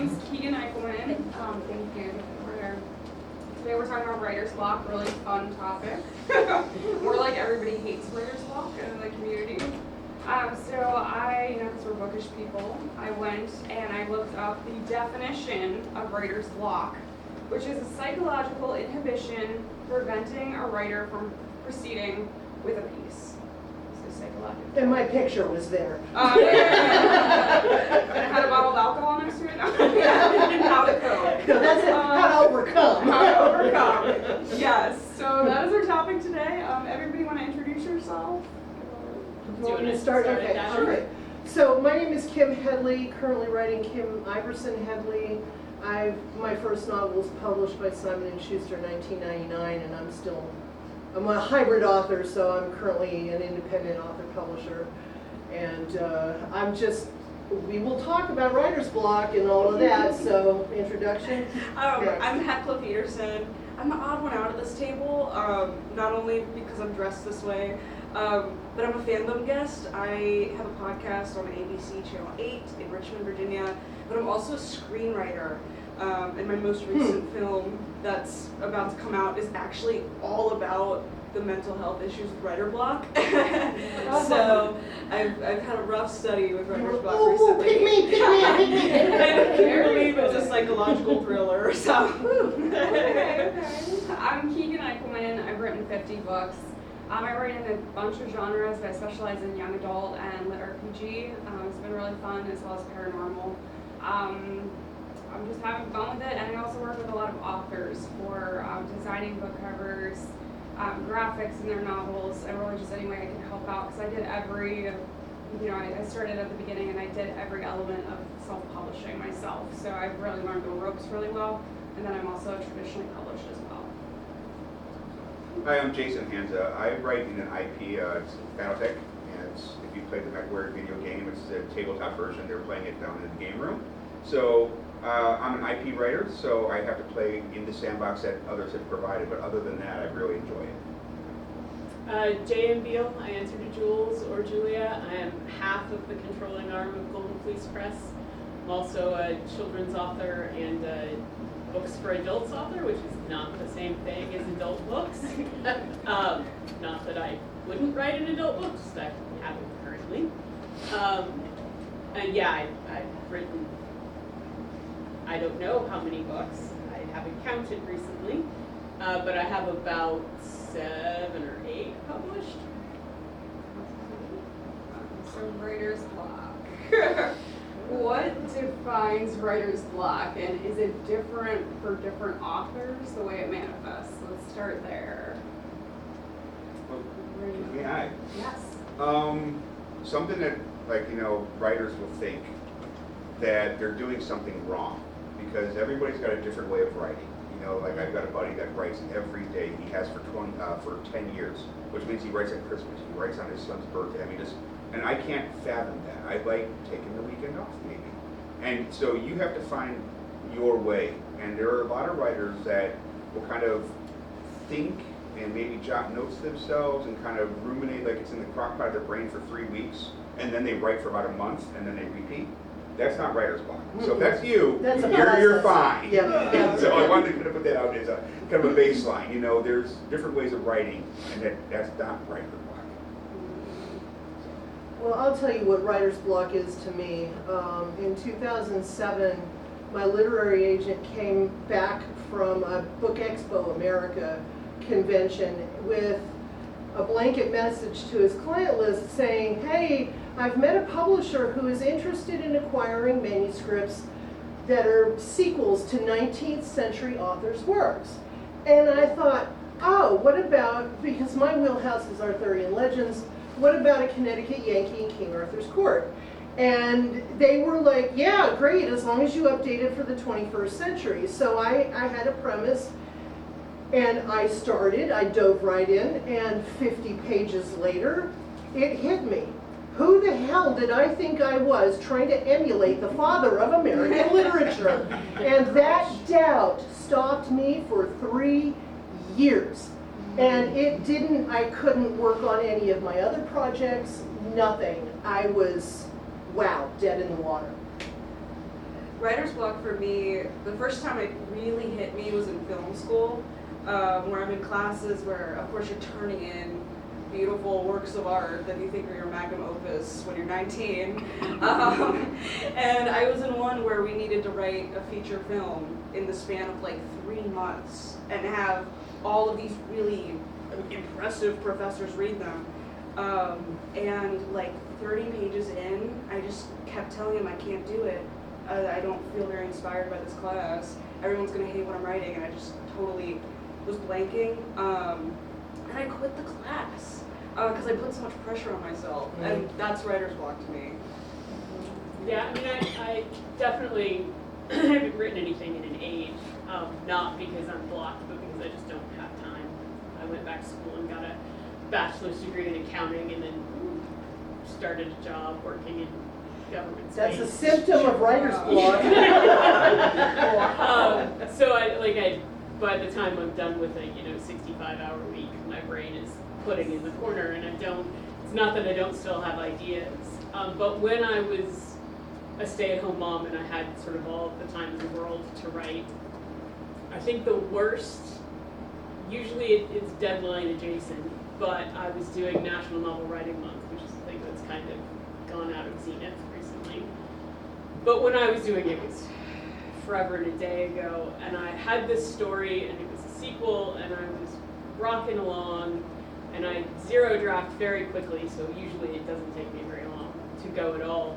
name's Keegan Eichelman. Thank you. Today we're talking about writer's block, really fun topic. More like everybody hates writer's block in the community. So I, because we're bookish people, I went and I looked up the definition of writer's block, which is a psychological inhibition preventing a writer from proceeding with a piece. So psychological. And my picture was there. And it had a bottle of alcohol next to it. How to cope. That's it. How to overcome. How to overcome. Yes. So that is our topic today. Everybody want to introduce yourself? Do you want to start? Okay. All right. So my name is Kim Headlee. Currently writing Kim Iverson Headlee. My first novel was published by Simon & Schuster in 1999, and I'm a hybrid author, so I'm currently an independent author publisher. And we will talk about writer's block and all of that, so introduction. I'm Hekla Petursson. I'm the odd one out at this table, not only because I'm dressed this way, but I'm a fandom guest. I have a podcast on ABC Channel 8 in Richmond, Virginia, but I'm also a screenwriter. And my most recent film that's about to come out is actually all about the mental health issues with writer block. So I've had a rough study with writer's block recently. Pick me. I can't believe it's a psychological thriller. So okay. I'm Keegan Eichelman. I've written 50 books. I write in a bunch of genres, but I specialize in young adult and lit RPG. It's been really fun, as well as paranormal. I'm just having fun with it, and I also work with a lot of authors for designing book covers, graphics in their novels, and really just any way I can help out, because I did I started at the beginning and I did every element of self-publishing myself, so I've really learned the ropes really well, and then I'm also traditionally published as well. Hi, I'm Jason Hansa. I write in an IP, it's Battletech, and if you play the MechWarrior video game, it's the tabletop version. They're playing it down in the game room. So I'm an IP writer, so I have to play in the sandbox that others have provided, but other than that, I really enjoy it. Jay and Beal, I answer to Jules or Julia. I am half of the controlling arm of Golden Fleece Press. I'm also a children's author and a books for adults author, which is not the same thing as adult books. Not that I wouldn't write an adult book, just I haven't currently. And yeah, I've written, I don't know how many books. I haven't counted recently, but I have about 7 or 8 published. So writer's block. What defines writer's block, and is it different for different authors, the way it manifests? Let's start there. Yeah. Yes. Something that, writers will think that they're doing something wrong, because everybody's got a different way of writing. I've got a buddy that writes every day. He has for 10 years, which means he writes at Christmas. He writes on his son's birthday. And I can't fathom that. I like taking the weekend off, maybe. And so you have to find your way. And there are a lot of writers that will kind of think and maybe jot notes to themselves and kind of ruminate like it's in the crock pot of their brain for 3 weeks, and then they write for about a month, and then they repeat. That's not writer's block. So if that's you, you're fine. Yeah. So I wanted to kind of put that out as a kind of a baseline. There's different ways of writing, and that's not writer's block. Well, I'll tell you what writer's block is to me. In 2007, my literary agent came back from a Book Expo America convention with a blanket message to his client list saying, hey, I've met a publisher who is interested in acquiring manuscripts that are sequels to 19th century authors' works. And I thought, oh, what about, because my wheelhouse is Arthurian legends, what about a Connecticut Yankee in King Arthur's Court? And they were like, yeah, great, as long as you update it for the 21st century. So I had a premise, and I dove right in, and 50 pages later, it hit me. Who the hell did I think I was trying to emulate the father of American literature? And that doubt stopped me for 3 years. And I couldn't work on any of my other projects, nothing. I was, wow, dead in the water. Writer's block for me, the first time it really hit me was in film school, where I'm in classes where, of course, you're turning in beautiful works of art that you think are your magnum opus when you're 19. And I was in one where we needed to write a feature film in the span of like 3 months and have all of these really impressive professors read them. And like 30 pages in, I just kept telling him I can't do it. I don't feel very inspired by this class. Everyone's gonna hate what I'm writing, and I just totally was blanking. And I quit the class because I put so much pressure on myself, and that's writer's block to me. Yeah, I mean, I definitely haven't written anything in an age, not because I'm blocked, but because I just don't have time. I went back to school and got a bachelor's degree in accounting, and then started a job working in government space. That's a symptom of writer's block. So by the time I'm done with a 65-hour week, my brain is putting in the corner, and it's not that I don't still have ideas, but when I was a stay-at-home mom and I had sort of all the time in the world to write, I think the worst, usually it's deadline adjacent, but I was doing National Novel Writing Month, which is a thing that's kind of gone out of zenith recently. But when I was doing it, it was forever and a day ago, and I had this story, and it was a sequel, and I was rocking along, and I zero draft very quickly, so usually it doesn't take me very long to go at all.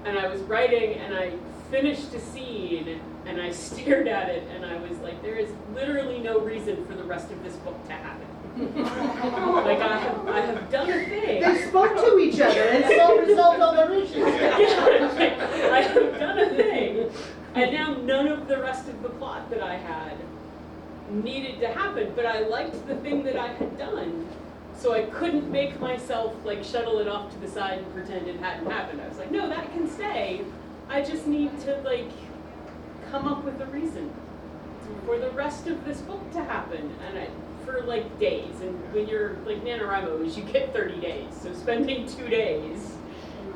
And I was writing, and I finished a scene, and I stared at it, and I was like, there is literally no reason for the rest of this book to happen. Like, I have done a thing. They spoke to each other and resolved all their issues. Yeah, I have done a thing, and now none of the rest of the plot that I had needed to happen, but I liked the thing that I had done, so I couldn't make myself like shuttle it off to the side and pretend it hadn't happened. I was like, no, that can stay. I just need to like come up with a reason for the rest of this book to happen, and for like days. And when you're like NaNoWriMo, you get 30 days, so spending 2 days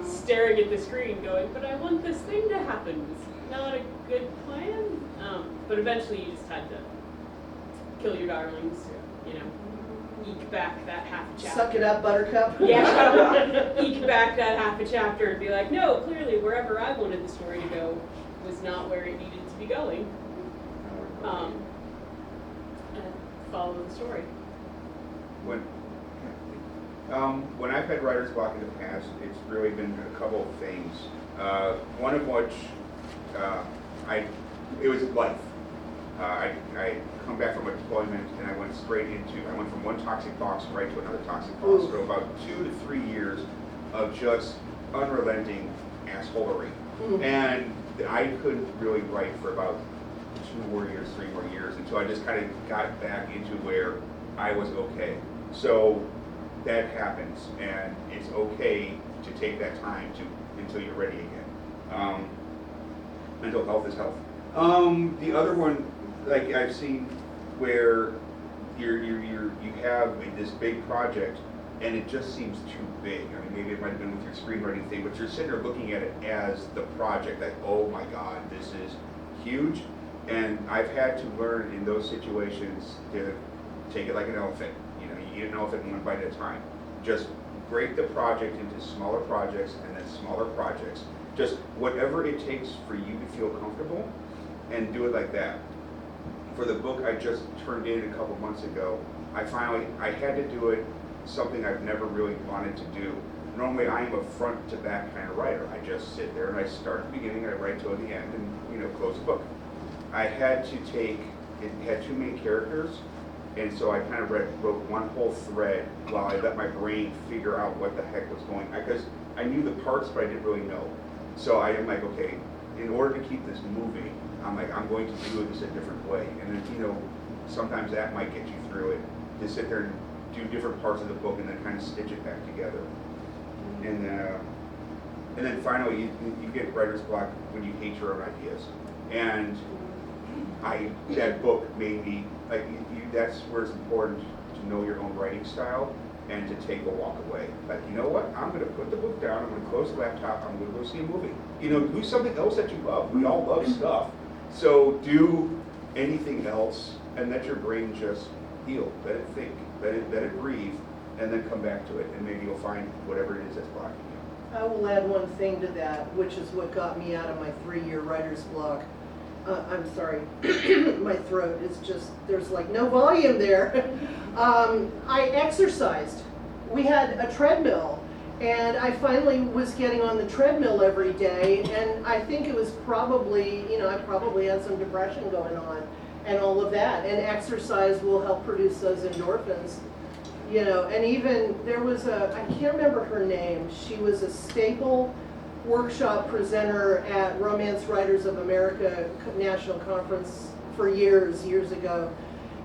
staring at the screen going, but I want this thing to happen, was not a good plan. But eventually you just had to kill your darlings, eke back that half a chapter. Suck it up, buttercup. Yeah, eke back that half a chapter and be like, no, clearly wherever I wanted the story to go was not where it needed to be going. And follow the story. When I've had writer's block in the past, it's really been a couple of things. One of which, it was life. I come back from a deployment and I went from one toxic box right to another toxic box. So about 2 to 3 years of just unrelenting assholery. And I couldn't really write for about 2 more years, 3 more years until I just kind of got back into where I was okay. So that happens, and it's okay to take that time until you're ready again. Mental health is health. The other one, like I've seen, where you have this big project and it just seems too big. I mean, maybe it might have been with your screenwriting thing, but you're sitting there looking at it as the project, like, oh my God, this is huge. And I've had to learn in those situations to take it like an elephant. You eat an elephant one bite at a time. Just break the project into smaller projects and then smaller projects. Just whatever it takes for you to feel comfortable, and do it like that. For the book I just turned in a couple months ago, I had to do it something I've never really wanted to do. Normally I am a front to back kind of writer. I just sit there and I start at the beginning, I write till the end, and close the book. I had to it had 2 main characters, and so I kind of wrote one whole thread while I let my brain figure out what the heck was going on. Because I knew the parts, but I didn't really know. So I am like, okay, in order to keep this moving, I'm going to do this a different way. And then, sometimes that might get you through it, to sit there and do different parts of the book and then kind of stitch it back together. And then finally, you get writer's block when you hate your own ideas. And that book made me, that's where it's important to know your own writing style and to take a walk away. Like, you know what? I'm going to put the book down, I'm going to close the laptop, I'm going to go see a movie. You know, do something else that you love. We all love stuff. So do anything else and let your brain just heal. Let it think, let it breathe, and then come back to it. And maybe you'll find whatever it is that's blocking you. I will add one thing to that, which is what got me out of my 3-year writer's block. I'm sorry, my throat is just, there's like no volume there. I exercised. We had a treadmill, and I finally was getting on the treadmill every day, and I think it was probably, I probably had some depression going on and all of that, and exercise will help produce those endorphins. And even there was I can't remember her name, she was a staple workshop presenter at Romance Writers of America National Conference for years ago.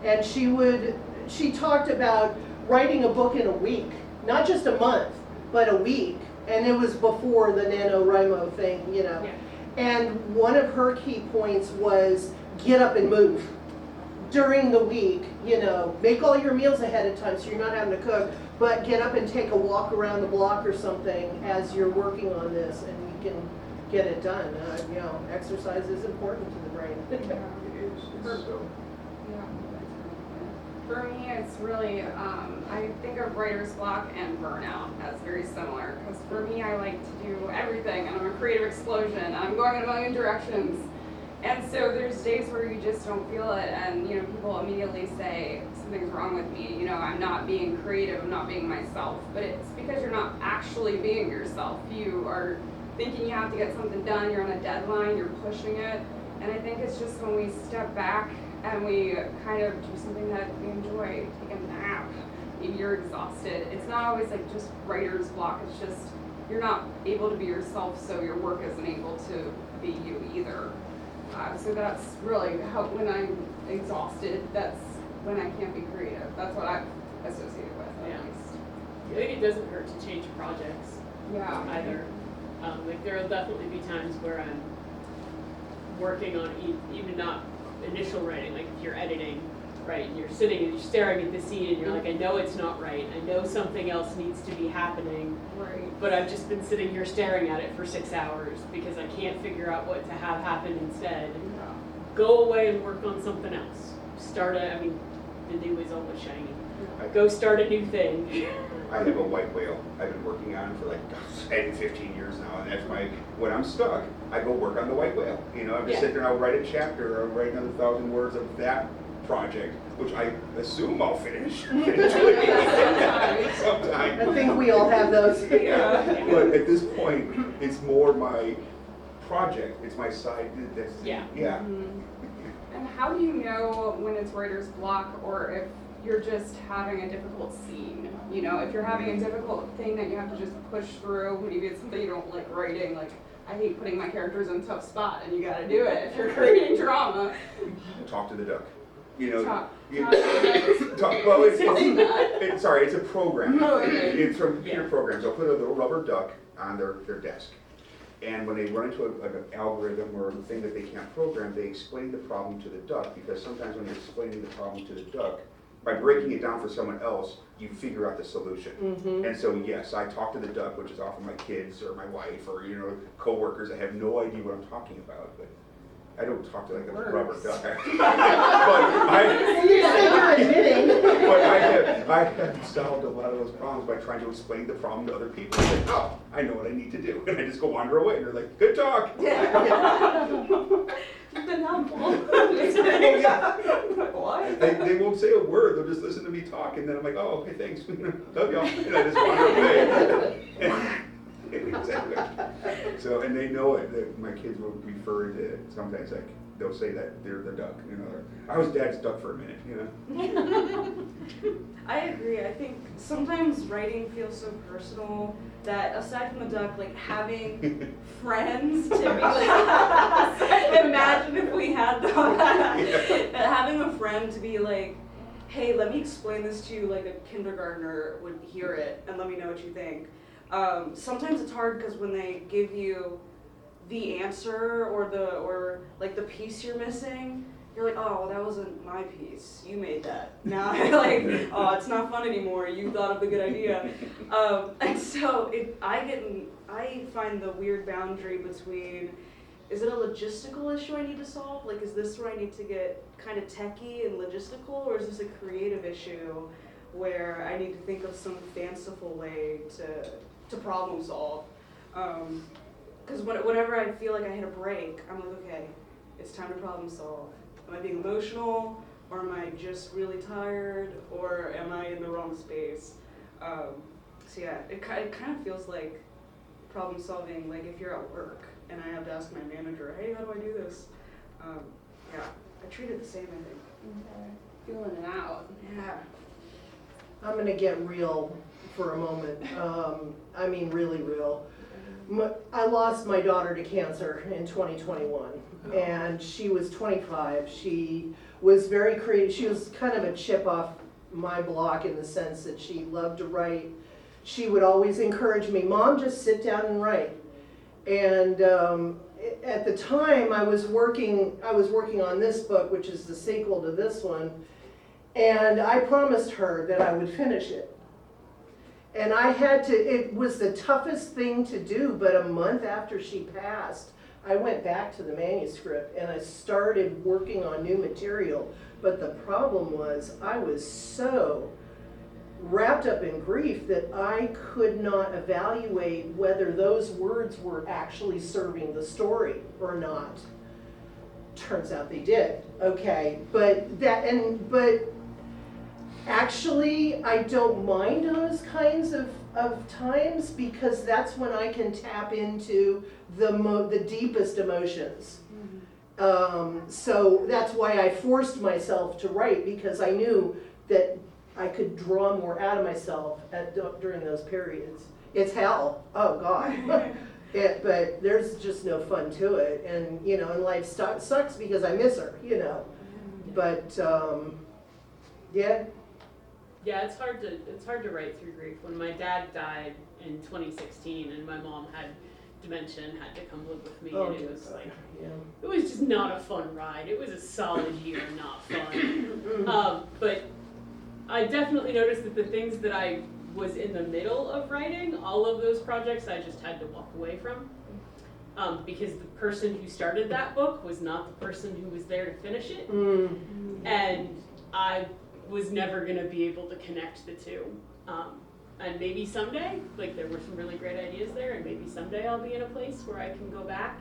And she talked about writing a book in a week, not just a month, but a week. And it was before the NaNoWriMo thing, Yeah. And one of her key points was get up and move. During the week, make all your meals ahead of time so you're not having to cook, but get up and take a walk around the block or something as you're working on this, and you can get it done. Exercise is important to the brain. It is. It's so. For me, it's really, I think of writer's block and burnout as very similar. Because for me, I like to do everything, and I'm a creative explosion, and I'm going in a million directions. And so there's days where you just don't feel it, and people immediately say something's wrong with me. I'm not being creative, I'm not being myself. But it's because you're not actually being yourself. You are thinking you have to get something done, you're on a deadline, you're pushing it. And I think it's just when we step back and we kind of do something that we enjoy, take a nap, maybe you're exhausted. It's not always like just writer's block, it's just you're not able to be yourself, so your work isn't able to be you either. So that's really how, when I'm exhausted, that's when I can't be creative. That's what I've associated with, at Yeah. least. I think it doesn't hurt to change projects Yeah. either. There'll definitely be times where I'm working on even not initial writing, like if you're editing, right, and you're sitting and you're staring at the scene and you're like, I know it's not right, I know something else needs to be happening, Right. but I've just been sitting here staring at it for 6 hours because I can't figure out what to have happen instead. Yeah. Go away and work on something else. The new is always shiny. Go start a new thing. I have a white whale I've been working on for like 10, 15 years now, and that's when I'm stuck, I go work on the white whale. I just sit there and I'll write a chapter, or I'll write another 1,000 words of that project, which I assume I'll finish eventually. Sometime. I think we all have those. Yeah. But at this point, it's more my project, it's my side, yeah. And how do you know when it's writer's block, or if you're just having a difficult scene? If you're having a difficult thing that you have to just push through, maybe it's something you don't like writing, like I hate putting my characters in a tough spot, and you gotta do it if you're creating drama. Talk to the duck. Well, It's a program. Oh, okay. It's from computer programs. They'll put a little rubber duck on their desk. And when they run into an algorithm or a thing that they can't program, they explain the problem to the duck, because sometimes when you're explaining the problem to the duck, by breaking it down for someone else, you figure out the solution. Mm-hmm. And so yes, I talk to the duck, which is often my kids or my wife or coworkers that have no idea what I'm talking about. But I don't talk to like a rubber duck. But I have solved a lot of those problems by trying to explain the problem to other people. It's like, oh, I know what I need to do. And I just go wander away and they're like, good talk. You've been helpful. What? They won't say a word, they'll just listen to me talk, and then I'm like, oh, okay, thanks. Love y'all. And I just wander away. Exactly. So, and they know it, that my kids will refer to it sometimes, like, they'll say that they're the duck, I was dad's duck for a minute, I agree. I think sometimes writing feels so personal that aside from the duck, like having friends to be like, imagine if we had that. Having a friend to be like, hey, let me explain this to you like a kindergartner would hear it and let me know what you think. Sometimes it's hard because when they give you the answer or the piece you're missing, you're like, oh, well, that wasn't my piece. You made that. Now you're like, oh, it's not fun anymore. You thought of the good idea. And so I find the weird boundary between, is it a logistical issue I need to solve? Like, is this where I need to get kind of techie and logistical, or is this a creative issue where I need to think of some fanciful way to problem solve? Because whenever I feel like I hit a break, I'm like, okay, it's time to problem solve. Am I being emotional, or am I just really tired, or am I in the wrong space? So yeah, it kind of feels like problem solving, like if you're at work and I have to ask my manager, hey, how do I do this? Yeah, I treat it the same, I think. Okay. Feeling it out. Yeah. I'm gonna get real for a moment. I mean, really real. I lost my daughter to cancer in 2021, and she was 25. She was very creative. She was kind of a chip off my block in the sense that she loved to write. She would always encourage me, Mom, just sit down and write. And at the time, I was working on this book, which is the sequel to this one, and I promised her that I would finish it. And I had to, it was the toughest thing to do, but a month after she passed, I went back to the manuscript and I started working on new material. But the problem was I was so wrapped up in grief that I could not evaluate whether those words were actually serving the story or not. Turns out they did. Okay, but actually, I don't mind those kinds of times because that's when I can tap into the deepest emotions. So that's why I forced myself to write, because I knew that I could draw more out of myself during those periods. It's hell. Oh God. But there's just no fun to it, and and life sucks because I miss her. But yeah. Yeah, it's hard to write through grief. When my dad died in 2016 and my mom had dementia and had to come live with me, and it was like, it was just not a fun ride. It was a solid year, not fun. But I definitely noticed that the things that I was in the middle of writing, all of those projects I just had to walk away from. Because the person who started that book was not the person who was there to finish it. And I was never going to be able to connect the two. And maybe someday, like there were some really great ideas there, and maybe someday I'll be in a place where I can go back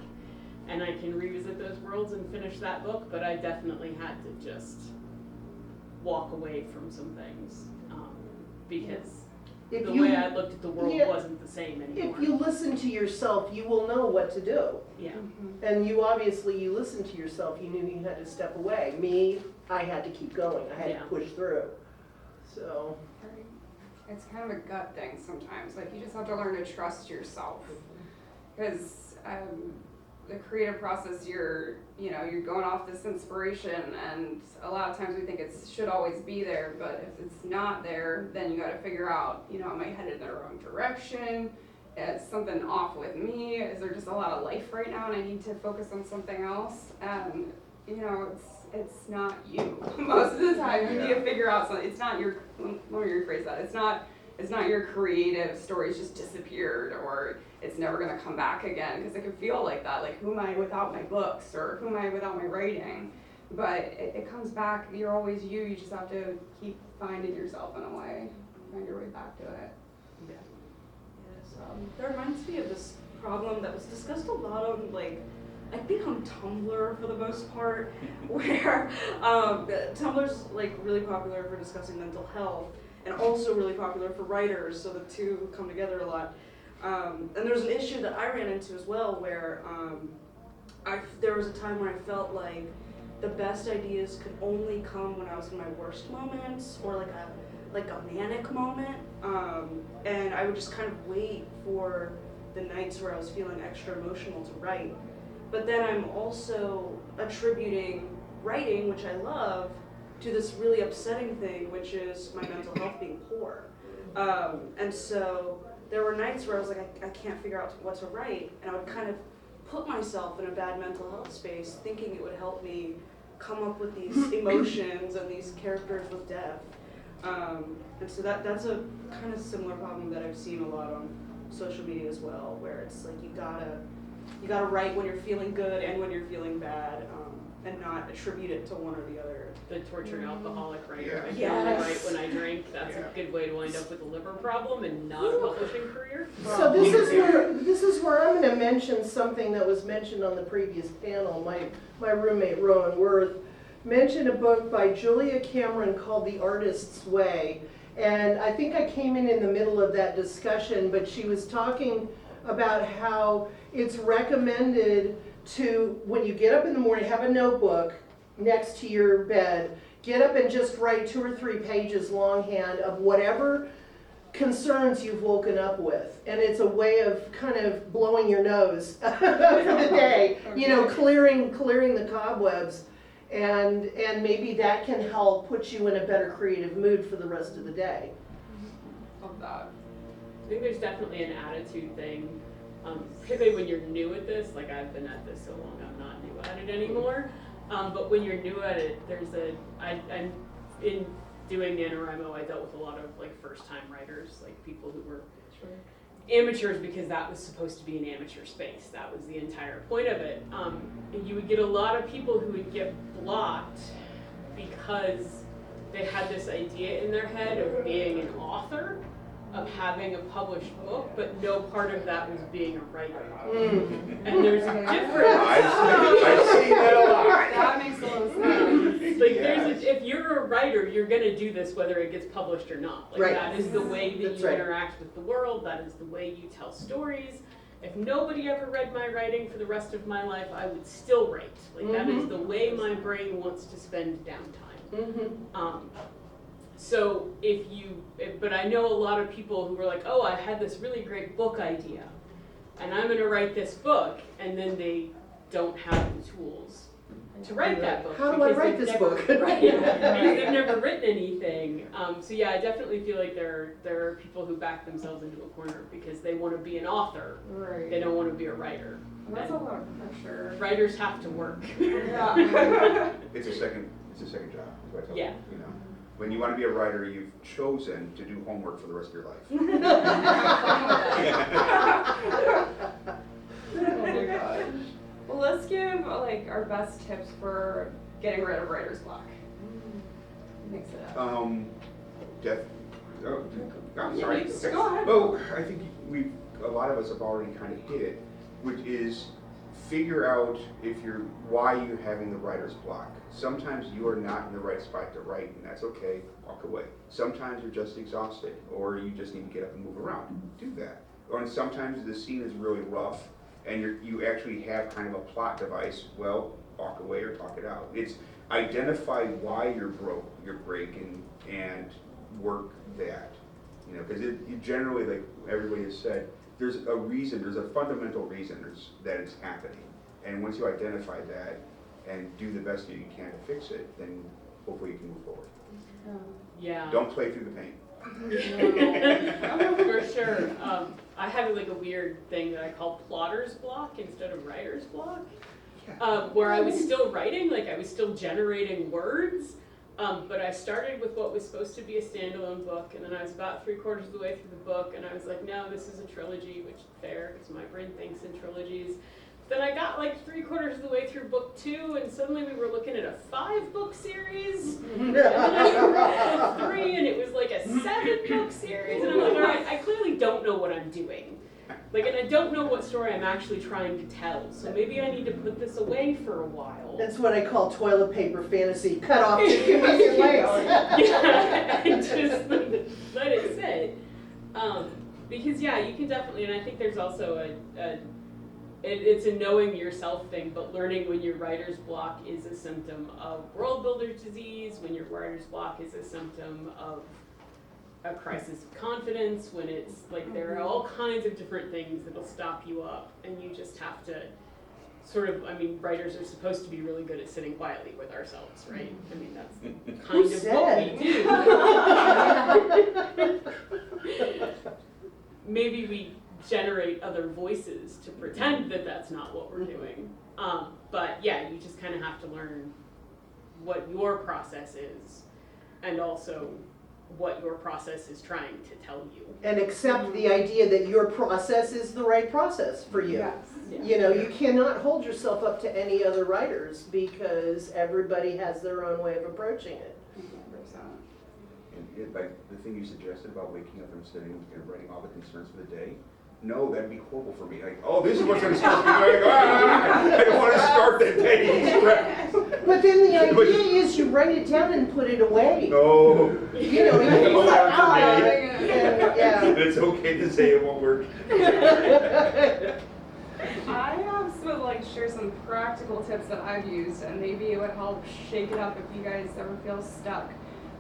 and I can revisit those worlds and finish that book, but I definitely had to just walk away from some things because the way I looked at the world wasn't the same anymore. If you listen to yourself, you will know what to do. Yeah. And you listened to yourself, you knew you had to step away. Me, I had to keep going, I had to push through. So. It's kind of a gut thing sometimes. Like you just have to learn to trust yourself, because the creative process, you're going off this inspiration, and a lot of times we think it should always be there, but if it's not there, then you got to figure out, am I headed in the wrong direction? Is something off with me? Is there just a lot of life right now, and I need to focus on something else? And it's not you most of the time. You need to figure out something. It's not your. Let me rephrase that. It's not your creative stories just disappeared, or it's never gonna come back again. Because it can feel like that. Like, who am I without my books, or who am I without my writing? But it comes back. You're always you. You just have to keep finding yourself in a way, find your way back to it. Yeah. Yes. That reminds me of this problem that was discussed a lot on I think on Tumblr for the most part, where Tumblr's really popular for discussing mental health, and also really popular for writers, so the two come together a lot. And there's an issue that I ran into as well, where there was a time when I felt like the best ideas could only come when I was in my worst moments, or like a manic moment, and I would just kind of wait for the nights where I was feeling extra emotional to write. But then I'm also attributing writing, which I love, to this really upsetting thing, which is my mental health being poor. And so there were nights where I was like, I can't figure out what to write, and I would kind of put myself in a bad mental health space, thinking it would help me come up with these emotions and these characters with depth. And so that's a kind of similar problem that I've seen a lot on social media as well, where it's like you gotta write when you're feeling good and when you're feeling bad, and not attribute it to one or the other. The tortured alcoholic writer. I Yeah. can only Yes. write when I drink. That's Yeah. a good way to wind up with a liver problem and not a publishing career. So this is where I'm gonna mention something that was mentioned on the previous panel. My roommate Rowan Worth mentioned a book by Julia Cameron called The Artist's Way. And I think I came in the middle of that discussion, but she was talking about how it's recommended to, when you get up in the morning, have a notebook next to your bed, get up and just write 2 or 3 pages longhand of whatever concerns you've woken up with. And it's a way of kind of blowing your nose for the day, you know, clearing the cobwebs. And maybe that can help put you in a better creative mood for the rest of the day. Love that. I think there's definitely an attitude thing, particularly when you're new at this. Like I've been at this so long, I'm not new at it anymore. But when you're new at it, I'm in doing NaNoWriMo, I dealt with a lot of like first-time writers, like people who were amateurs because that was supposed to be an amateur space. That was the entire point of it. And you would get a lot of people who would get blocked because they had this idea in their head of being an author, of having a published book, but no part of that was being a writer. And there's a difference. I've seen that a lot. That makes a lot of sense. Like if you're a writer, you're gonna do this whether it gets published or not. Like Right. that is the way that That's you right. interact with the world, that is the way you tell stories. If nobody ever read my writing for the rest of my life, I would still write. Like that is the way my brain wants to spend downtime. So but I know a lot of people who were like, oh, I had this really great book idea, and I'm gonna write this book, and then they don't have the tools to write that book. How do I because write they've this never- book? Right, because they've never written anything. So yeah, I definitely feel like there are people who back themselves into a corner because they want to be an author. Right. They don't want to be a writer. That's a lot of pressure. Writers have to work. Yeah. It's a second job, is what I tell Yeah. you, you know. When you want to be a writer, you've chosen to do homework for the rest of your life. Oh my gosh. Well, let's give like our best tips for getting rid of writer's block. Mix it up. I'm Yeah, sorry. you just go ahead. Well, I think a lot of us have already kind of hit it, which is figure out why you're having the writer's block. Sometimes you are not in the right spot to write, and that's okay, walk away. Sometimes you're just exhausted, or you just need to get up and move around. Do that. Or sometimes the scene is really rough, and you actually have kind of a plot device. Well, walk away or talk it out. It's identify why you're breaking, and work that. You know, because you generally, like everybody has said, there's a reason, there's a fundamental reason that it's happening. And once you identify that and do the best that you can to fix it, then hopefully you can move forward. Yeah. Don't play through the pain. For sure. I have like a weird thing that I call plotter's block instead of writer's block, where I was still writing, like I was still generating words, but I started with what was supposed to be a standalone book, and then I was about 3/4 of the way through the book, and I was like, no, this is a trilogy, which is fair, because my brain thinks in trilogies. Then I got like 3/4 of the way through book 2, and suddenly we were looking at a 5-book series. And then I got book 3, and it was like a 7-book series. And I'm like, all right, I clearly don't know what I'm doing. Like, and I don't know what story I'm actually trying to tell. So maybe I need to put this away for a while. That's what I call toilet paper fantasy. Cut off to convenient lengths. Yeah, and just let it sit. Because yeah, you can definitely, and I think there's also it's a knowing yourself thing, but learning when your writer's block is a symptom of world builder's disease, when your writer's block is a symptom of a crisis of confidence, when it's like there are all kinds of different things that'll stop you up, and you just have to sort of, I mean, writers are supposed to be really good at sitting quietly with ourselves, right? I mean, that's kind of what we do. Maybe we generate other voices to pretend that that's not what we're doing. But yeah, you just kind of have to learn what your process is and also what your process is trying to tell you. And accept the idea that your process is the right process for you. Yes. You know, you cannot hold yourself up to any other writers because everybody has their own way of approaching it. 100%. And like the thing you suggested about waking up and sitting and writing all the concerns for the day, no, that'd be horrible for me. Like, oh, this is what's going to start me. Like, I don't want to start the day stressed. But then the idea is you write it down and put it away. No. You know, you Hold put on for out me. and, yeah. It's okay to say it won't work. I have some share some practical tips that I've used, and maybe it would help shake it up if you guys ever feel stuck.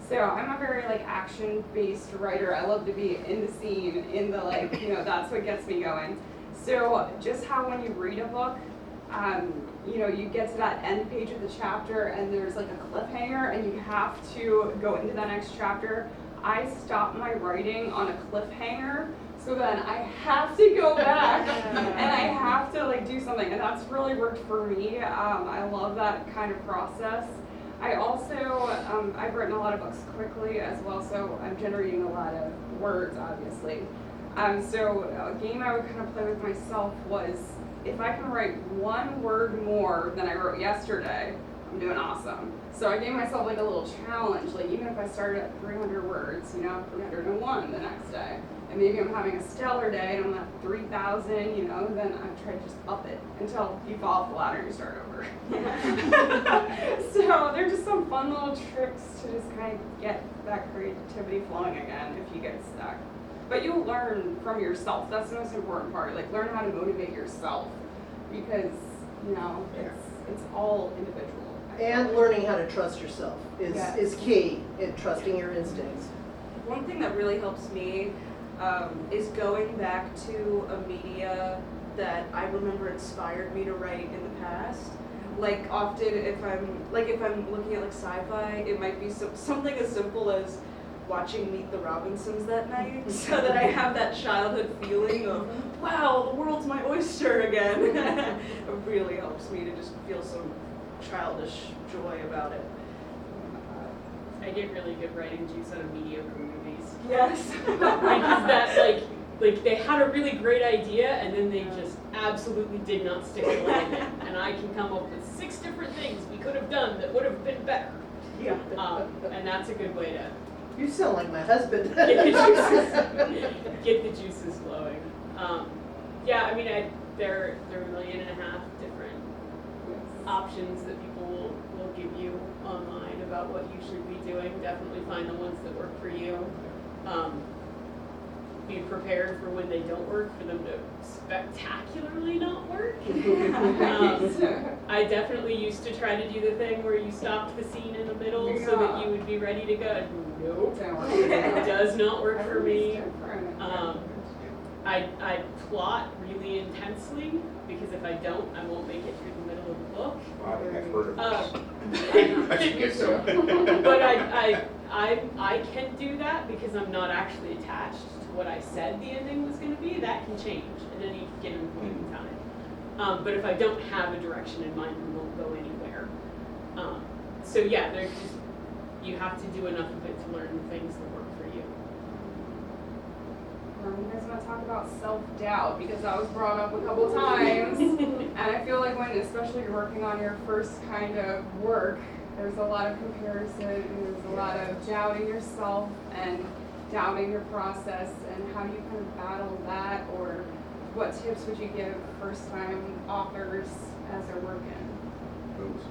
So I'm a very action-based writer. I love to be in the scene, in the that's what gets me going. So just how when you read a book, you get to that end page of the chapter and there's a cliffhanger and you have to go into the next chapter. I stop my writing on a cliffhanger, so then I have to go back and I have to do something, and that's really worked for me. I love that kind of process. I also, I've written a lot of books quickly as well, so I'm generating a lot of words, obviously. So a game I would kind of play with myself was, if I can write one word more than I wrote yesterday, I'm doing awesome. So I gave myself a little challenge, even if I started at 300 words, 301 the next day. And maybe I'm having a stellar day and I'm at 3,000, then I try to just up it until you fall off the ladder and you start over. So there's just some fun little tricks to just kind of get that creativity flowing again if you get stuck. But you'll learn from yourself. That's the most important part. Learn how to motivate yourself, because it's all individual. And learning how to trust yourself is key in trusting your instincts. One thing that really helps me is going back to a media that I remember inspired me to write in the past. Often if I'm looking at sci-fi, it might be something as simple as watching Meet the Robinsons that night, so that I have that childhood feeling of, wow, the world's my oyster again. It really helps me to just feel some childish joy about it. I get really good writing juice out of mediocre movies. Yes. Because that they had a really great idea and then they just absolutely did not stick the landing. And I can come up with 6 different things we could have done that would have been better. Yeah. And that's a good way to You sound like my husband. get the juices flowing. There are 1.5 million different options that people will give you online about what you should be doing. Definitely find the ones that work for you. Be prepared for when they don't work, for them to spectacularly not work. I definitely used to try to do the thing where you stopped the scene in the middle so that you would be ready to go. Nope, it does not work for me. I plot really intensely, because if I don't, I won't make it through the middle of the book. Well, I think I've heard of this. I should get some. But I can do that because I'm not actually attached to what I said the ending was going to be. That can change at any given point in time. But if I don't have a direction in mind, we won't go anywhere. There's just, you have to do enough of it to learn the things that work for you. You guys want to talk about self-doubt, because that was brought up a couple times. And I feel like when, especially you're working on your first kind of work, there's a lot of comparison, and there's a lot of doubting yourself and doubting your process, and how do you kind of battle that, or what tips would you give first-time authors as they're working? Boobs.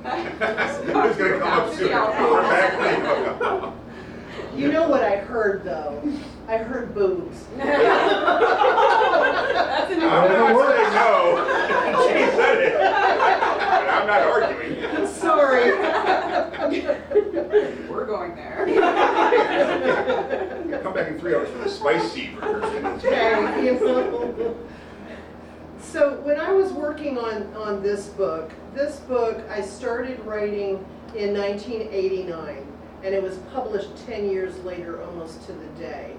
It's gonna come up soon. You know what I heard though? I heard boobs. That's a new I'm not saying no. She said it. But I'm not arguing. Sorry. We're going there. Come back in 3 hours for the spice seed rehearsal. Okay, you know. So when I was working on this book I started writing in 1989, and it was published 10 years later, almost to the day.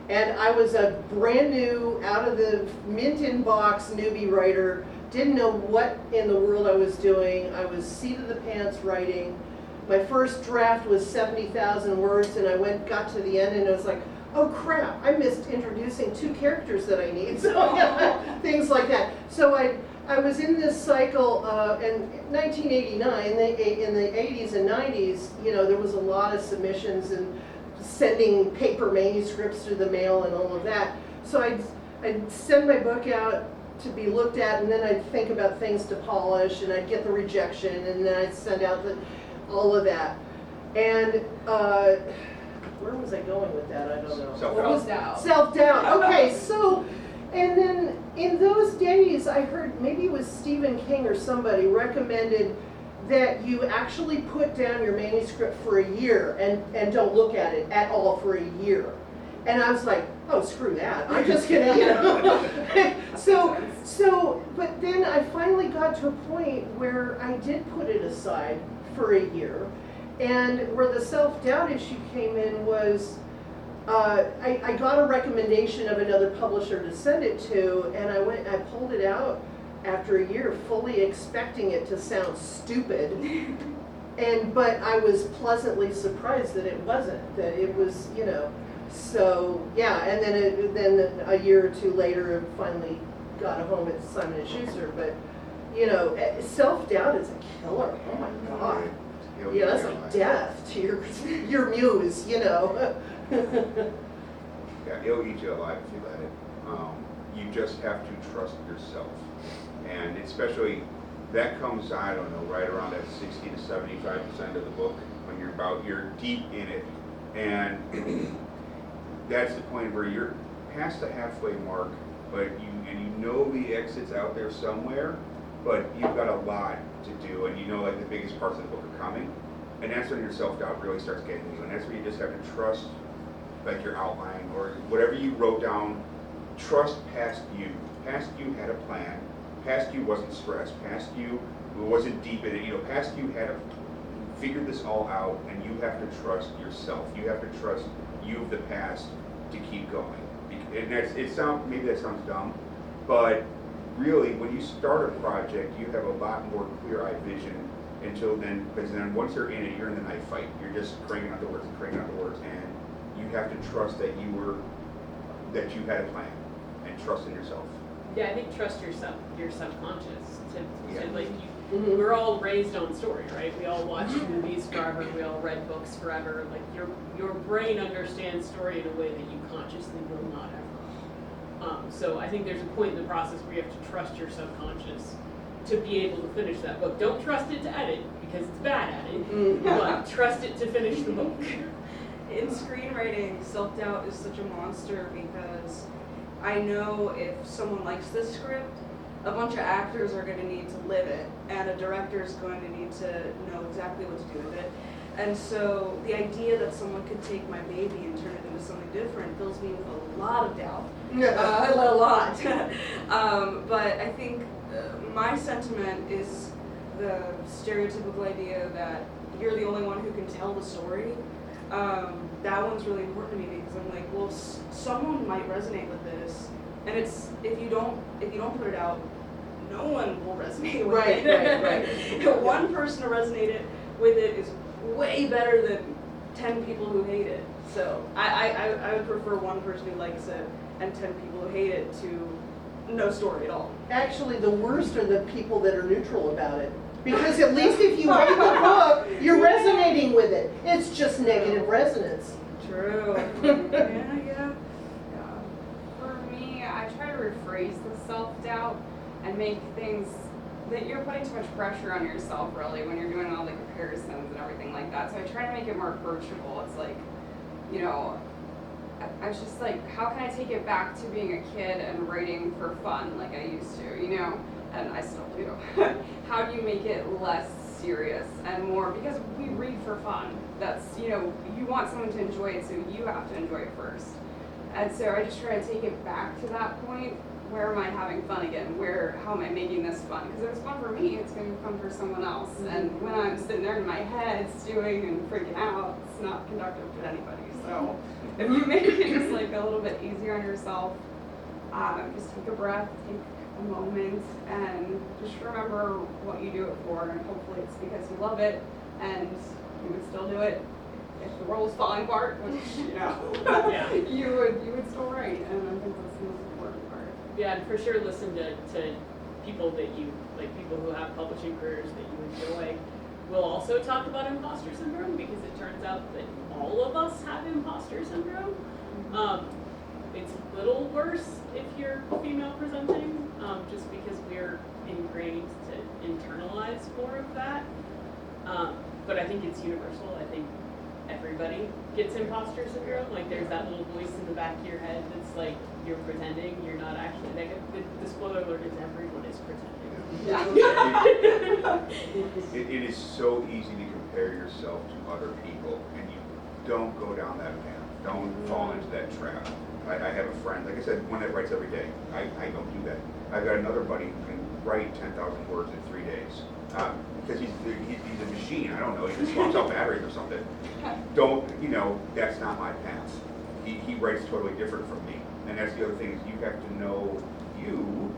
And I was a brand new, out of the mint in box newbie writer, didn't know what in the world I was doing. I was seat of the pants writing. my first draft was 70,000 words, and I got to the end and it was like, oh crap, I missed introducing 2 characters that I need, so things like that. So I was in this cycle in 1989, in the 80s and 90s, you know, there was a lot of submissions and sending paper manuscripts through the mail and all of that. So I'd send my book out to be looked at, and then I'd think about things to polish, and I'd get the rejection, and then I'd send out all of that. And where was I going with that? I don't know. Self-doubt. Self-doubt. Okay, so, and then in those days, I heard, maybe it was Stephen King or somebody recommended that you actually put down your manuscript for a year and don't look at it at all for a year. And I was like, oh, screw that. I'm just gonna, you know. So, but then I finally got to a point where I did put it aside for a year. And where the self-doubt issue came in was, I got a recommendation of another publisher to send it to, and I pulled it out after a year, fully expecting it to sound stupid. But I was pleasantly surprised that it wasn't, that it was, you know. So yeah, and then a year or 2 later, it finally got a home at Simon & Schuster. But you know, self-doubt is a killer. Oh my God. Yeah, that's like death to your muse, you know. Yeah, it'll eat you alive if you let it. You just have to trust yourself. And especially, that comes, I don't know, right around that 60 to 75% of the book when you're deep in it. And that's the point where you're past the halfway mark, but you know the exit's out there somewhere, but you've got a lot to do, and you know like the biggest parts of the book are coming. And that's when your self-doubt really starts getting you, and that's where you just have to trust like your outline or whatever you wrote down. Trust past you. Past you had a plan. Past you wasn't stressed. Past you wasn't deep in it. You know, past you had figured this all out, and you have to trust yourself. You have to trust you of the past to keep going. And maybe that sounds dumb, but really, when you start a project, you have a lot more clear-eyed vision until then, because then once you're in it, you're in the knife fight. You're just cranking out the words and cranking out the words, and you have to trust that you had a plan, and trust in yourself. Yeah, I think trust yourself, your subconscious. Mm-hmm. We're all raised on story, right? We all watched movies forever. We all read books forever. Like your brain understands story in a way that you consciously will not ever. So I think there's a point in the process where you have to trust your subconscious to be able to finish that book. Don't trust it to edit because it's bad at it, but trust it to finish the book. In screenwriting, self-doubt is such a monster because I know if someone likes this script, a bunch of actors are going to need to live it, and a director is going to need to know exactly what to do with it. And so the idea that someone could take my baby and turn it into something different fills me with a lot of doubt. A lot. But I think my sentiment is the stereotypical idea that you're the only one who can tell the story. That one's really important to me because I'm like, well, someone might resonate with this, and if you don't put it out, no one will resonate with it. Right. One person to resonate with it is way better than 10 people who hate it. So I would prefer one person who likes it and 10 people who hate it to no story at all. Actually, the worst are the people that are neutral about it. Because at least if you hate the book, you're resonating with it. It's just negative resonance. True. Yeah. For me, I try to rephrase the self-doubt and make things that you're putting too much pressure on yourself, really, when you're doing all the comparisons and everything like that. So I try to make it more approachable. It's like, you know, I was just like, how can I take it back to being a kid and writing for fun like I used to, you know? And I still do. How do you make it less serious and more, because we read for fun. That's, you know, you want someone to enjoy it, so you have to enjoy it first. And so I just try to take it back to that point. Where am I having fun again? How am I making this fun? Because if it's fun for me, it's going to be fun for someone else. And when I'm sitting there in my head stewing and freaking out, it's not conductive to anybody. So if you make it just like a little bit easier on yourself, just take a breath, take a moment, and just remember what you do it for. And hopefully it's because you love it, and You would still do it if the world was falling apart, which, Yeah. you would still write, and I think that's the most important part. Yeah, and for sure listen to people that you, like people who have publishing careers that you enjoy. We'll also talk about imposter syndrome because it turns out that all of us have imposter syndrome. It's a little worse if you're female presenting, just because we're ingrained to internalize more of that. But I think it's universal. I think everybody gets imposter syndrome. Like there's that little voice in the back of your head that's like, you're pretending, you're not actually, like the spoiler alert is everyone is pretending. Yeah. It is so easy to compare yourself to other people, and you don't go down that path. Don't fall into that trap. I have a friend, like I said, one that writes every day. I don't do that. I've got another buddy who can write 10,000 words in 3 days. Because he's a machine, I don't know, he just swaps out batteries or something. That's not my path. He writes totally different from me. And that's the other thing, is you have to know you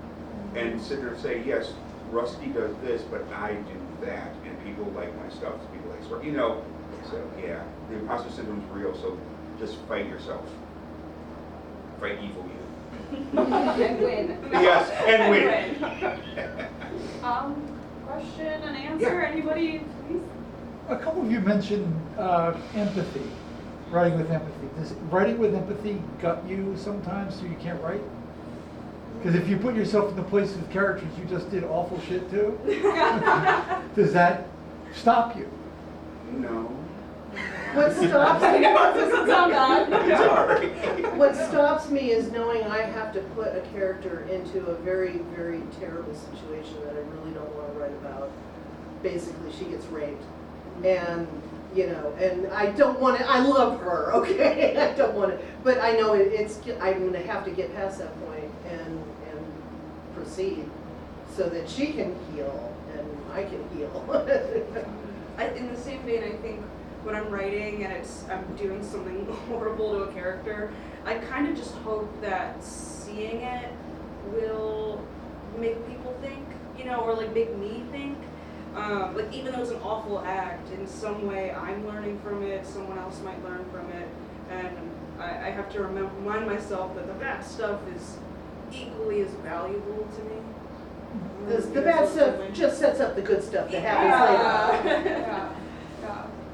and sit there and say, yes, Rusty does this, but I do that. And people like my stuff, people like so yeah, the imposter syndrome is real, so just fight yourself. Fight evil you. And win. Yes, and win. Question and answer, anybody, please? A couple of you mentioned empathy, writing with empathy. Does writing with empathy gut you sometimes so you can't write? Because if you put yourself in the place of characters you just did awful shit to, does that stop you? No. What stops me, Doesn't sound bad. Sorry. what stops me is knowing I have to put a character into a very, very terrible situation that I really don't want to write about. Basically, she gets raped. And, and I don't want to, I love her, okay? I don't want to, but I know I'm going to have to get past that point and proceed so that she can heal and I can heal. In the same vein, I think when I'm writing and I'm doing something horrible to a character, I kind of just hope that seeing it will make people think, or like make me think. Like even though it's an awful act, in some way I'm learning from it, someone else might learn from it, and I have to remind myself that the bad stuff is equally as valuable to me. The bad stuff just sets up the good stuff that happens later. Yeah.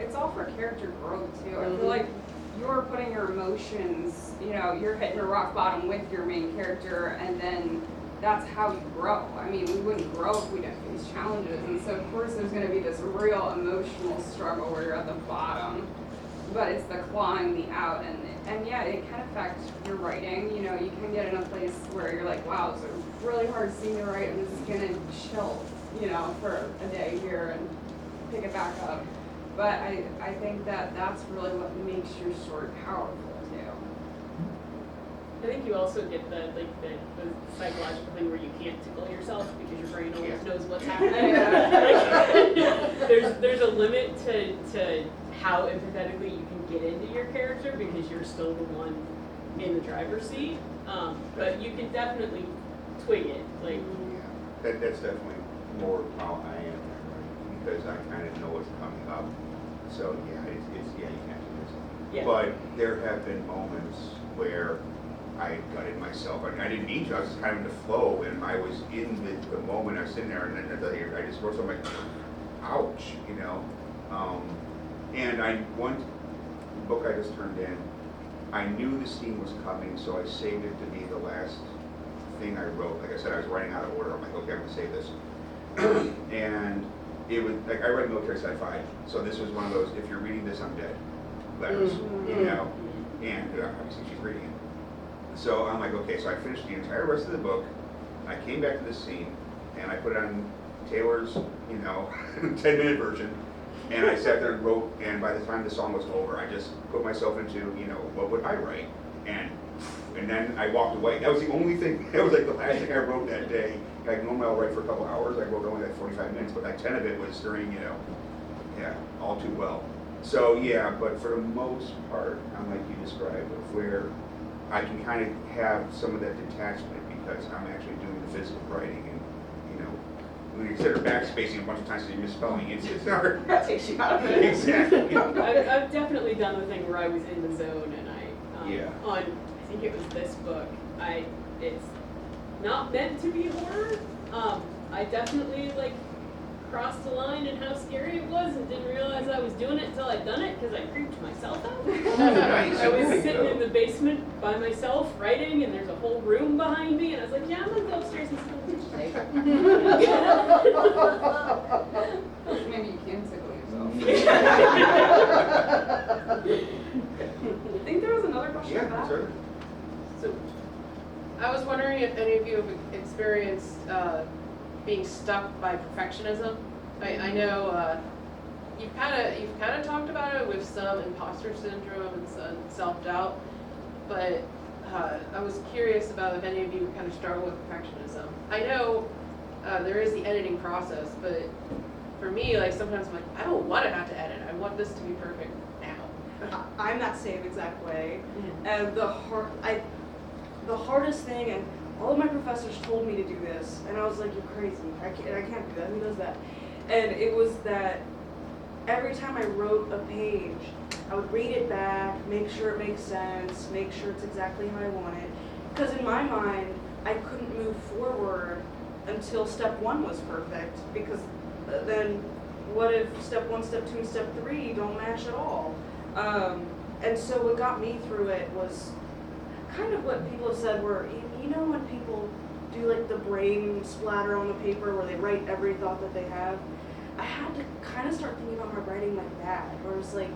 It's all for character growth too. I feel like you're putting your emotions, you're hitting a rock bottom with your main character, and then that's how you grow. I mean, we wouldn't grow if we didn't face challenges, and so of course there's going to be this real emotional struggle where you're at the bottom, but it's the clawing the out, and yeah, it can affect your writing. You can get in a place where you're like, wow, it's a really hard scene to write, I'm just going to chill, for a day here and pick it back up. But I think that's really what makes your story powerful too. I think you also get the psychological thing where you can't tickle yourself because your brain always knows what's happening. There's a limit to how empathetically you can get into your character because you're still the one in the driver's seat. But you can definitely twig it. That's definitely more how I am, right? Because I kind of know what's coming up. So yeah, you can't do this. Yeah. But there have been moments where I gutted myself. I didn't mean to. I was just kind of in the flow, and I was in the moment. I was sitting there, and then I just wrote something like, "Ouch," And the book I just turned in, I knew the scene was coming, so I saved it to be the last thing I wrote. Like I said, I was writing out of order. I'm like, okay, I'm gonna save this, and it was like I read military sci-fi, so this was one of those. If you're reading this, I'm dead. Letters, and obviously she's reading it. So I'm like, okay, so I finished the entire rest of the book. I came back to this scene, and I put it on Taylor's, 10-minute version, and I sat there and wrote, and by the time the song was over, I just put myself into, what would I write? And then I walked away. That was the only thing, that was like the last thing I wrote that day. Like normally I'll write for a couple hours, I wrote only like 45 minutes, but like 10 of it was during, all too well. So yeah, but for the most part, I'm like you described, of where I can kind of have some of that detachment because I'm actually doing the physical writing, and when you consider backspacing a bunch of times because you're misspelling, it's hard. That takes you out of it. Exactly. I've definitely done the thing where I was in the zone and Yeah. I think it was this book, it's not meant to be horror. I definitely like crossed the line in how scary it was and didn't realize I was doing it until I'd done it because I creeped myself out. Nice. I was There you sitting go. in the basement by myself writing and there's a whole room behind me and I was like, yeah, I'm gonna go upstairs and sit on the Maybe you can tickle yourself. I think there was another question Yeah, about sure. So, I was wondering if any of you have experienced being stuck by perfectionism. I know you've kind of talked about it with some imposter syndrome and some self-doubt, but I was curious about if any of you kind of struggle with perfectionism. I know there is the editing process, but for me, like sometimes I'm like, I don't want to have to edit. I want this to be perfect now. I'm that same exact way. And the hardest thing, and all of my professors told me to do this, and I was like, you're crazy. I can't do that. Who does that? And it was that every time I wrote a page, I would read it back, make sure it makes sense, make sure it's exactly how I want it. Because in my mind, I couldn't move forward until step 1 was perfect, because then what if step 1, step 2, and step 3 don't match at all? And so what got me through it was kind of what people have said, where, you know when people do like the brain splatter on the paper where they write every thought that they have? I had to kind of start thinking about my writing like that, where it's like,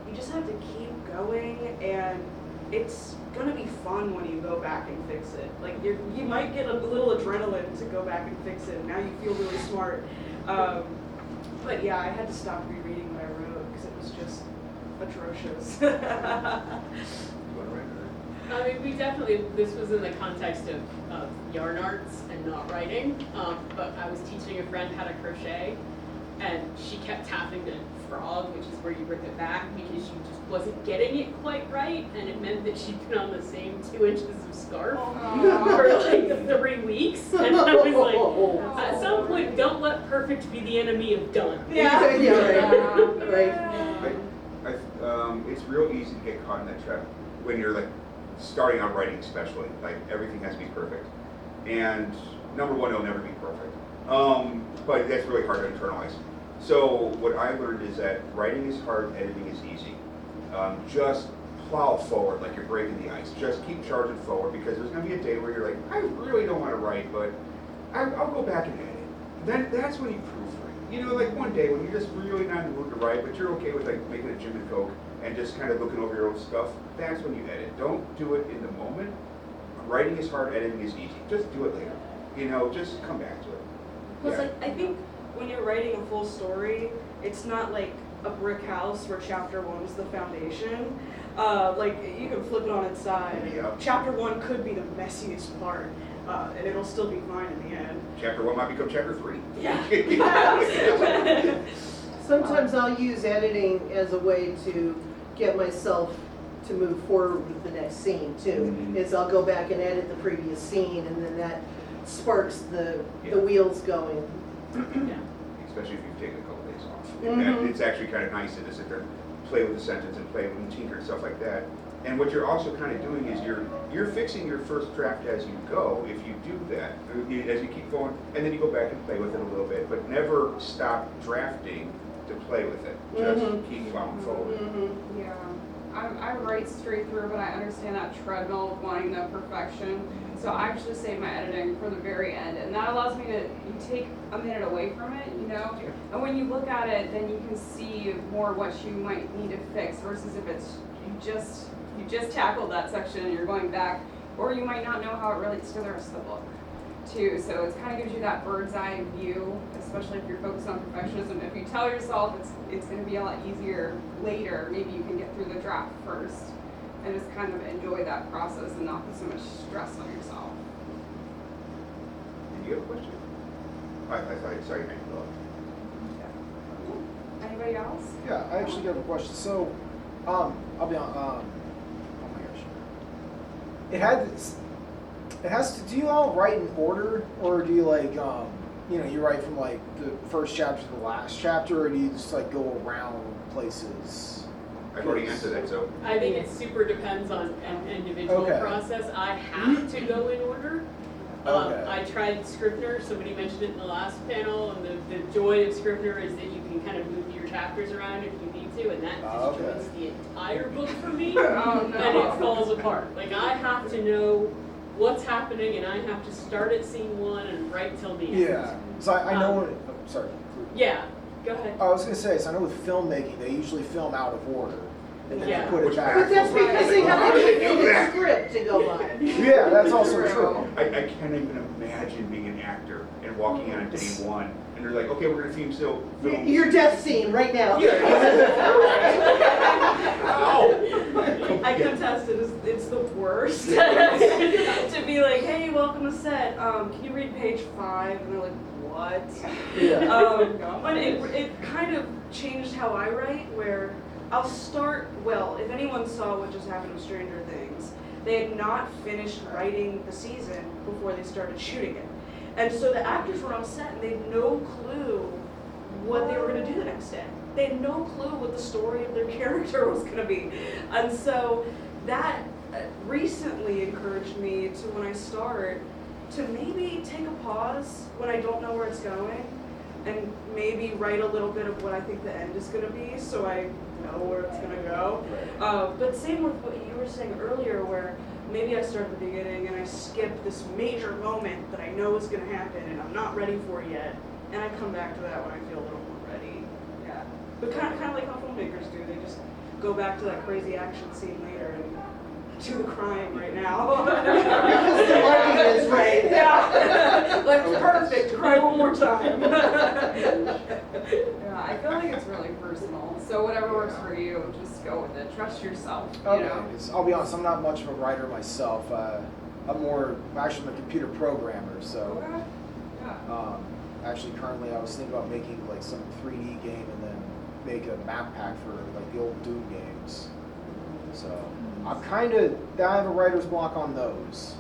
you just have to keep going, and it's gonna be fun when you go back and fix it. Like you might get a little adrenaline to go back and fix it, and now you feel really smart. But yeah, I had to stop rereading what I wrote because it was just atrocious. You want to write I mean, we definitely, this was in the context of yarn arts and not writing, but I was teaching a friend how to crochet, and she kept tapping the frog, which is where you rip it back, because she just wasn't getting it quite right, and it meant that she'd been on the same 2 inches of scarf for like 3 weeks, and I was like, at some point, don't let perfect be the enemy of done. Yeah, right. It's real easy to get caught in that trap when you're like starting out writing, especially. Like everything has to be perfect, and number one, it'll never be perfect. But that's really hard to internalize. So what I learned is that writing is hard, editing is easy. Just plow forward like you're breaking the ice. Just keep charging forward, because there's going to be a day where you're like, I really don't want to write, but I'll go back and edit. That's when you proofread. You know, like one day when you're just really not in the mood to write, but you're okay with like making a gin and coke and just kind of looking over your own stuff, that's when you edit. Don't do it in the moment. Writing is hard, editing is easy. Just do it later. You know, just come back to it. Plus, Yeah. I think when you're writing a full story, it's not like a brick house where chapter 1 is the foundation. Like you can flip it on its side. Yep. Chapter 1 could be the messiest part, and it'll still be fine in the end. Chapter 1 might become chapter 3. Yeah. Sometimes I'll use editing as a way to get myself to move forward with the next scene too. Mhm. Is I'll go back and edit the previous scene, and then that sparks the wheels going. Yeah. Especially if you've taken a couple days off. Mhm. It's actually kind of nice to sit there and play with the sentence and play with and tinker and stuff like that. And what you're also kind of doing is you're fixing your first draft as you go, if you do that, as you keep going, and then you go back and play with it a little bit, but never stop drafting to play with it. Just Mhm. keep plowing forward. Yeah, I write straight through, but I understand that treadmill of wanting the perfection. So I actually save my editing for the very end, and that allows me to take a minute away from it, you know? Yeah. And when you look at it, then you can see more what you might need to fix versus if it's you just tackled that section and you're going back, or you might not know how it relates to the rest of the book too. So it kind of gives you that bird's eye view, especially if you're focused on perfectionism. If you tell yourself it's going to be a lot easier later, maybe you can get through the draft first and just kind of enjoy that process and not put so much stress on yourself. Did you have a question? I saw your hand go up. Anybody else? Yeah, I actually got a question. So, I'll be on. Oh my gosh. It has to. Do you all write in order, or do you like, you know, you write from like the first chapter to the last chapter, or do you just like go around places? I've already answered that, so. I think it super depends on an individual Okay. process. I have to go in order. Okay. I tried Scrivener, somebody mentioned it in the last panel, and the joy of Scrivener is that you can kind of move your chapters around if you need to, and that destroys the entire book for me, Oh, no. and it falls apart. Like, I have to know what's happening, and I have to start at scene 1 and write till the end. Yeah. So I know. Sorry. Yeah, go ahead. I was gonna say, so I know with filmmaking, they usually film out of order, and then Yeah. put it back. But that's because they have Why would they do everything in the that? script to go by. Yeah, that's also true. I can't even imagine being an actor and walking in on day 1, and they're like, okay, we're gonna film. Your death scene right now. Ow! I contest it. It's the worst. To be like, hey, welcome to set. Can you read page 5? And they're like, what? Yeah. But it kind of changed how I write, where I'll start, well, if anyone saw what just happened with Stranger Things, they had not finished writing the season before they started shooting it. And so the actors were on set and they had no clue what they were going to do the next day. They had no clue what the story of their character was going to be. And so that recently encouraged me to, when I start, to maybe take a pause when I don't know where it's going and maybe write a little bit of what I think the end is going to be so I know where it's going to go. But same with what you were saying earlier, where maybe I start at the beginning and I skip this major moment that I know is going to happen and I'm not ready for yet, and I come back to that when I feel a little more ready. Yeah. But kind of like how filmmakers do. They just go back to that crazy action scene later and do the crying right now. Because the lighting is right. Yeah. Like, perfect. Cry one more time. Yeah, I feel like it's really personal. So whatever works for you, just go with it. Trust yourself, you Okay. know? I'll be honest, I'm not much of a writer myself. I'm actually a computer programmer, so Yeah. actually currently I was thinking about making like some 3D game and then make a map pack for like the old Doom games. So I'm I have a writer's block on those.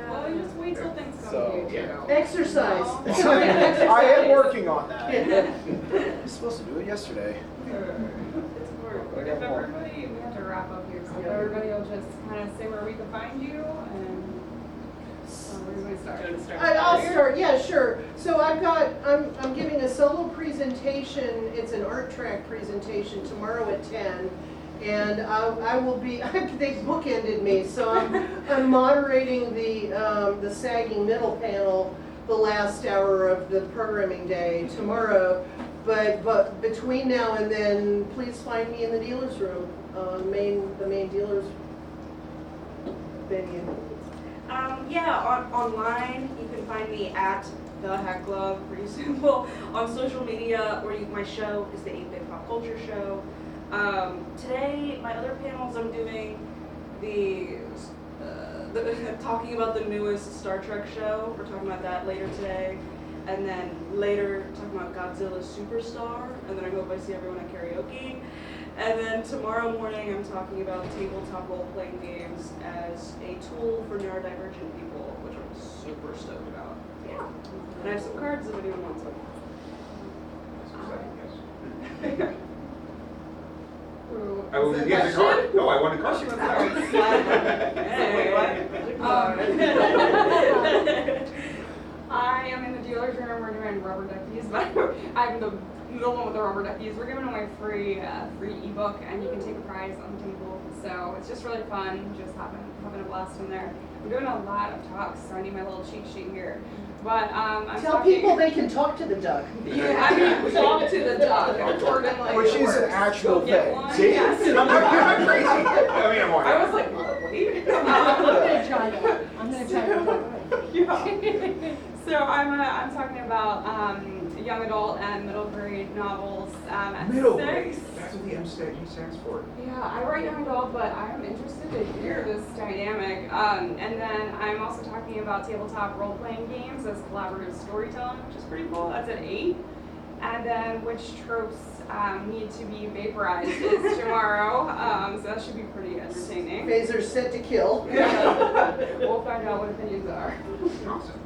Well, you just wait till things come So- to you, too. Exercise. I am working on that. I was supposed to do it yesterday. It's work. I If got more. everybody, we have to wrap up here, so if everybody will just kind of say where we can find you and where do we start? Go to start. I'll start, yeah, sure. So I'm giving a solo presentation, it's an art track presentation tomorrow at 10. And I will be, they bookended me, so I'm moderating the sagging middle panel the last hour of the programming day tomorrow. But between now and then, please find me in the dealer's room, the main dealer's venue. Online, you can find me at the Hekla, pretty simple, on social media, or my show is the 8-Bit Pop Culture Show. Today, my other panels, I'm doing the talking about the newest Star Trek show. We're talking about that later today. And then later, talking about Godzilla Superstar. And then I hope I see everyone at karaoke. And then tomorrow morning, I'm talking about tabletop role-playing games as a tool for neurodivergent people, which I'm super stoked about. Yeah. And I have some cards if anyone wants them. Yes. Ooh, I will is it get the card. question? No, I want a card. She wants cards. I am in the dealer's room. We're doing rubber duckies, but I'm the one with the rubber duckies. We're giving away free ebook, and you can take a prize on the table. So it's just really fun, just having a blast in there. I'm doing a lot of talks, so I need my little cheat sheet here. But I'm Tell talking, people they can talk to the duck. Yeah, I mean, talk to the duck. I'm talking like Which it is an works. actual Go get thing. one. See? Yes. I'm crazy. I mean, I'm I was like, what? I'm gonna try that. I'm gonna try that. Yeah. So I'm talking about young adult and middle grade novels at Middle 6. grade. That's what the MSTG stands for. Yeah, I write young adult, but I am interested to hear this dynamic. And then I'm also talking about tabletop role-playing games as collaborative storytelling, which is pretty cool. That's at 8. And then which tropes need to be vaporized is tomorrow. So that should be pretty entertaining. Phaser's set to kill. We'll find out what opinions are. Awesome.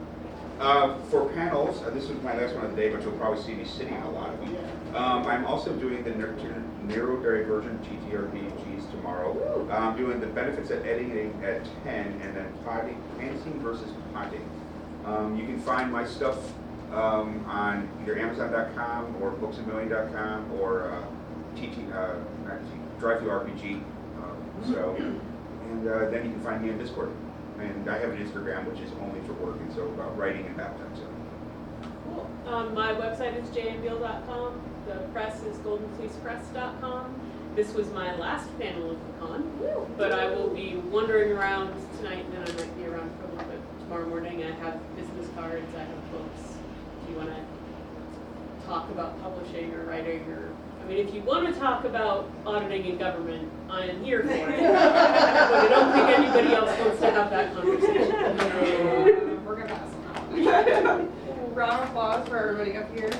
For panels, this was my last one of the day, but you'll probably see me sitting in a lot of them. I'm also doing the neurodivergent TTRPGs tomorrow. I'm doing the benefits of editing at 10, and then panting versus potting. You can find my stuff on either Amazon.com or BooksAMillion.com or DriveThruRPG. And then you can find me on Discord. And I have an Instagram, which is only for work, and so about writing and baptism. Cool. My website is jmbeal.com. The press is goldenfleecepress.com. This was my last panel of the con, but I will be wandering around tonight, and then I might be around for a little bit tomorrow morning. I have business cards, I have books. If you want to talk about publishing or writing, or I mean, if you want to talk about auditing in government, I am here for it. But I don't think anybody else wants to have that conversation. We're gonna pass on that one. Round of applause for everybody up here.